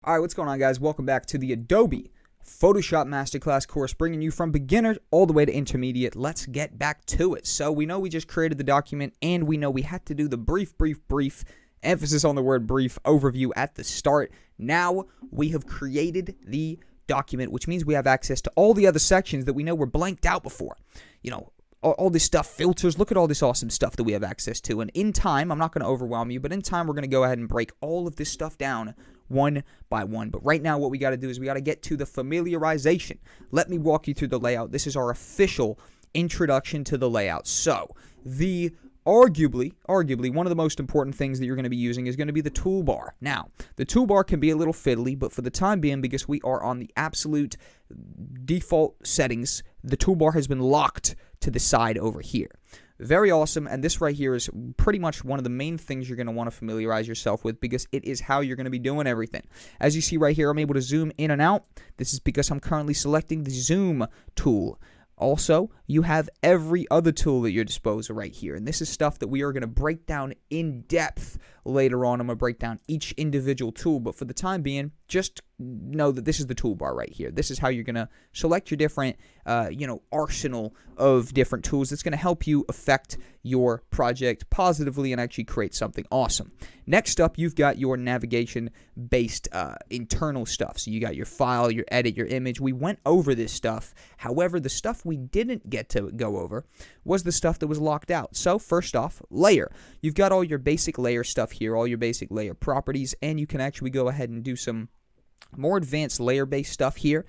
All right, what's going on, guys? Welcome back to the Adobe Photoshop Masterclass course, bringing you from beginner all the way to intermediate. Let's get back to it. So we know we just created the document, and we know we had to do the brief, emphasis on the word brief, overview at the start. Now we have created the document, which means we have access to all the other sections that we know were blanked out before. You know, all this stuff, filters, look at all this awesome stuff that we have access to. And in time, I'm not going to overwhelm you, but in time, we're going to go ahead and break all of this stuff down one by one. But right now, what we got to do is we got to get to the familiarization. Let me walk you through the layout. This is our official introduction to the layout. So, the arguably one of the most important things that you're going to be using is going to be the toolbar. Now, the toolbar can be a little fiddly, but for the time being, because we are on the absolute default settings, the toolbar has been locked to the side over here. Very awesome, and this right here is pretty much one of the main things you're going to want to familiarize yourself with, because it is how you're going to be doing everything. As you see right here, I'm able to zoom in and out. This is because I'm currently selecting the zoom tool. Also, you have every other tool at your disposal right here, and this is stuff that we are going to break down in depth later on. I'm going to break down each individual tool, but for the time being, just know that this is the toolbar right here. This is how you're going to select your different, arsenal of different tools that's going to help you affect your project positively and actually create something awesome. Next up, you've got your navigation-based internal stuff. So you got your file, your edit, your image. We went over this stuff. However, the stuff we didn't get to go over was the stuff that was locked out. So first off, layer. You've got all your basic layer stuff here, all your basic layer properties, and you can actually go ahead and do some more advanced layer-based stuff here.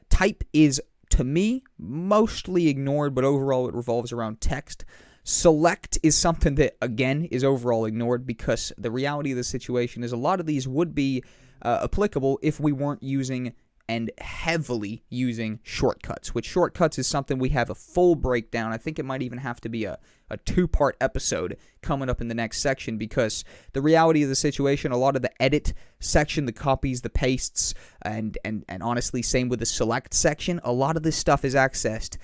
Type is, to me, mostly ignored, but overall it revolves around text. Select is something that, again, is overall ignored, because the reality of the situation is a lot of these would be applicable if we weren't using and heavily using shortcuts, which shortcuts is something we have a full breakdown. I think it might even have to be a two-part episode coming up in the next section, because the reality of the situation, a lot of the edit section, the copies, the pastes, and honestly, same with the select section, a lot of this stuff is accessed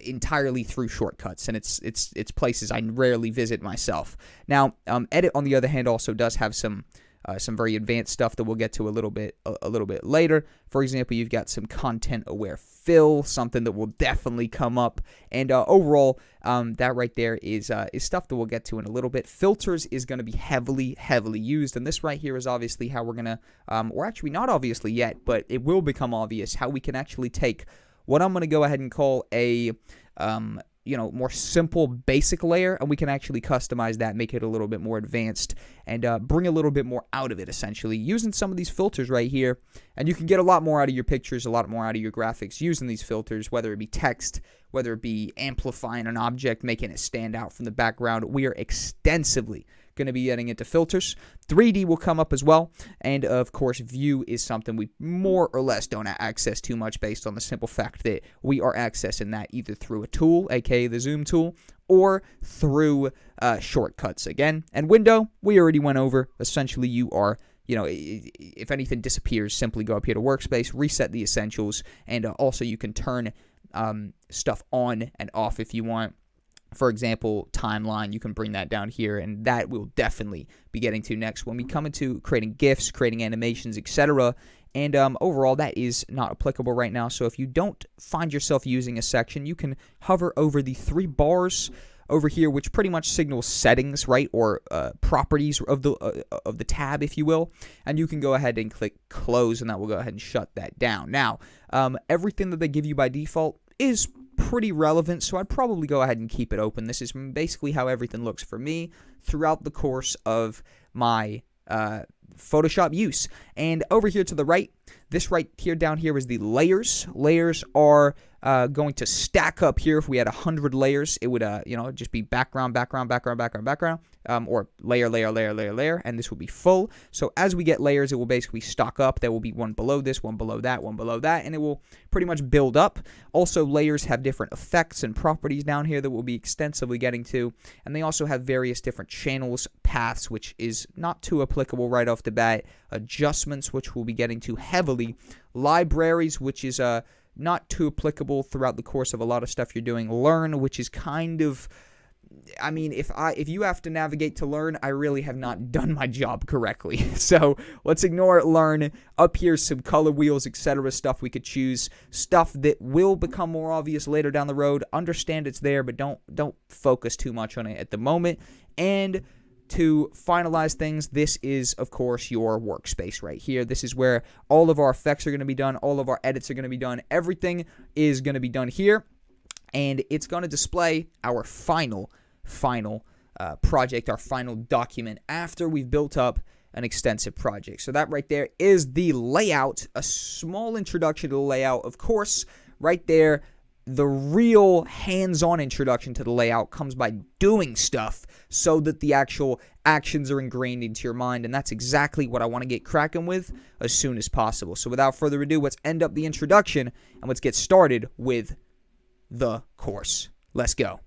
entirely through shortcuts, and it's places I rarely visit myself. Now, edit, on the other hand, also does have some very advanced stuff that we'll get to a little bit later. For example, you've got some content-aware fill, something that will definitely come up. And overall, that right there is stuff that we'll get to in a little bit. Filters is going to be heavily used, and this right here is obviously how we're going to, or actually not obviously yet, but it will become obvious how we can actually take what I'm going to go ahead and call a more simple basic layer, and we can actually customize that, make it a little bit more advanced, and bring a little bit more out of it, essentially, using some of these filters right here. And you can get a lot more out of your pictures, a lot more out of your graphics using these filters, whether it be text, whether it be amplifying an object, making it stand out from the background. We are extensively going to be getting into filters. 3D will come up as well, and of course view is something we more or less don't access too much, based on the simple fact that we are accessing that either through a tool, aka the zoom tool, or through shortcuts again. And window, we already went over. Essentially, you are, if anything disappears, simply go up here to workspace, reset the essentials, and also you can turn stuff on and off if you want. For example, timeline, you can bring that down here, and that we'll definitely be getting to next when we come into creating GIFs, creating animations, etc. And overall, that is not applicable right now. So if you don't find yourself using a section, you can hover over the three bars over here, which pretty much signals settings, right, or properties of the tab, if you will. And you can go ahead and click close, and that will go ahead and shut that down. Now, everything that they give you by default is pretty relevant, so I'd probably go ahead and keep it open. This is basically how everything looks for me throughout the course of my Photoshop use. And over here to the right, this right here down here is the layers. Layers are going to stack up here. If we had 100 layers, it would just be background, or layer, and this will be full. So as we get layers, it will basically stock up. There will be one below this, one below that, one below that, and it will pretty much build up. Also, layers have different effects and properties down here that we'll be extensively getting to, and they also have various different channels, paths, which is not too applicable right off the bat, adjustments, which we'll be getting to heavily, libraries, which is not too applicable throughout the course of a lot of stuff you're doing, learn, which is kind of I mean, if you have to navigate to learn, I really have not done my job correctly. So let's ignore it, learn. Up here's some color wheels, etc. Stuff we could choose. Stuff that will become more obvious later down the road. Understand it's there, but don't focus too much on it at the moment. And to finalize things, this is, of course, your workspace right here. This is where all of our effects are going to be done. All of our edits are going to be done. Everything is going to be done here. And it's going to display our final project, our final document after we've built up an extensive project. So that right there is the layout, a small introduction to the layout. Of course, right there, the real hands-on introduction to the layout comes by doing stuff so that the actual actions are ingrained into your mind, and that's exactly what I want to get cracking with as soon as possible. So without further ado, let's end up the introduction and let's get started with the course. Let's go.